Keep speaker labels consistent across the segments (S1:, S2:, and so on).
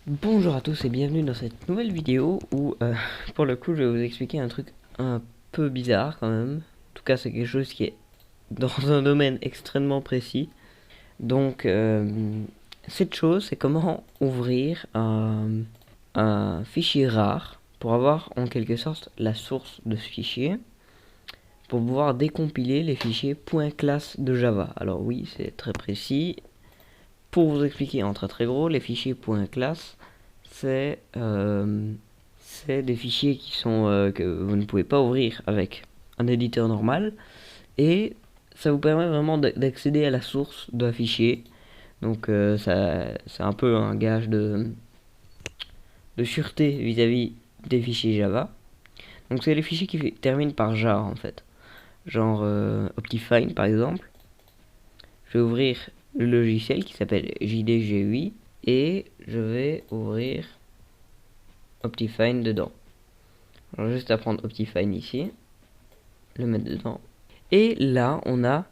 S1: Bonjour à tous et bienvenue dans cette nouvelle vidéo où pour le coup je vais vous expliquer un truc un peu bizarre quand même. En tout cas c'est quelque chose qui est dans un domaine extrêmement précis. Donc cette chose c'est comment ouvrir un fichier rare pour avoir en quelque sorte la source de ce fichier pour pouvoir décompiler les fichiers .class de Java. Alors oui c'est très précis. Pour vous expliquer en très gros, les fichiers .class c'est des fichiers qui sont que vous ne pouvez pas ouvrir avec un éditeur normal et ça vous permet vraiment d'accéder à la source d'un fichier. Donc c'est un peu un gage de sûreté vis-à-vis des fichiers Java. Donc c'est les fichiers qui terminent par jar en fait. Genre Optifine par exemple. Je vais ouvrir le logiciel qui s'appelle JDG8 et je vais ouvrir Optifine dedans. Alors juste à prendre Optifine ici, le mettre dedans. Et là, on a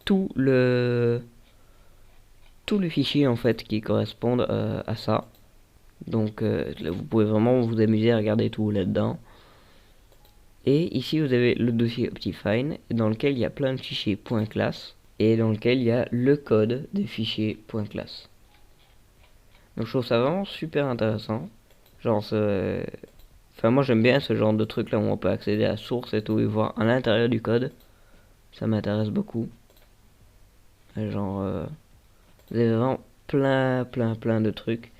S1: tout le fichier en fait qui correspondent à ça. Donc là, vous pouvez vraiment vous amuser à regarder tout là-dedans. Et ici, vous avez le dossier Optifine dans lequel il y a plein de fichiers .class et dans lequel il y a le code des fichiers .class. Donc je trouve ça vraiment super intéressant. Genre, enfin moi j'aime bien ce genre de truc là où on peut accéder à la source et tout et voir à l'intérieur du code. Ça m'intéresse beaucoup. Genre, vous avez vraiment plein de trucs.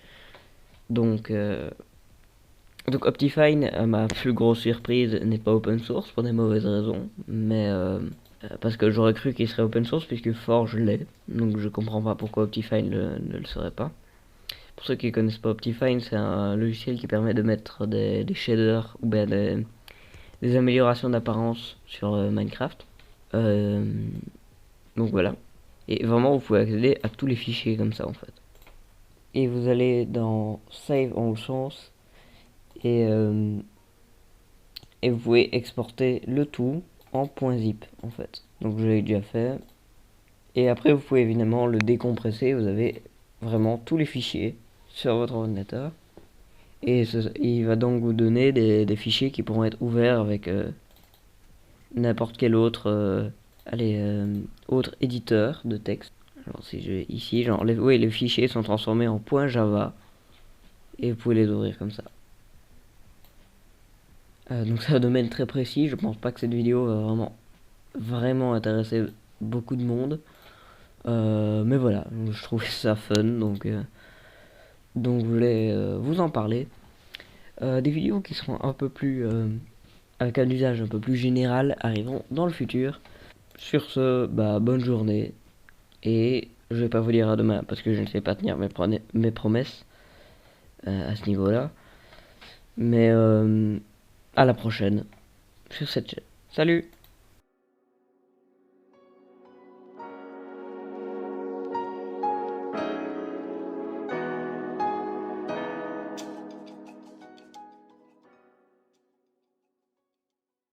S1: Donc, Optifine, à ma plus grosse surprise, n'est pas open source pour des mauvaises raisons. Mais parce que j'aurais cru qu'il serait open source puisque Forge l'est. Donc je comprends pas pourquoi Optifine ne le serait pas. Pour ceux qui connaissent pas Optifine, c'est un logiciel qui permet de mettre des shaders ou bien des améliorations d'apparence sur Minecraft. Donc voilà. Et vraiment, vous pouvez accéder à tous les fichiers comme ça en fait. Et vous allez dans Save all source et, et vous pouvez exporter le tout en .zip en fait. Donc je l'ai déjà fait. Et après, vous pouvez évidemment le décompresser. Vous avez vraiment tous les fichiers sur votre ordinateur. Et il va donc vous donner des fichiers qui pourront être ouverts avec n'importe quel autre, autre éditeur de texte. Alors si je vais ici, genre les fichiers sont transformés en .java et vous pouvez les ouvrir comme ça. Donc c'est un domaine très précis. Je pense pas que cette vidéo va vraiment intéresser beaucoup de monde. Mais voilà, je trouvais ça fun, donc je voulais vous en parler. Des vidéos qui seront un peu plus avec un usage un peu plus général arriveront dans le futur. Sur ce, bah bonne journée et je vais pas vous dire à demain parce que je ne sais pas tenir mes promesses à ce niveau-là. Mais à la prochaine sur cette chaîne. Salut!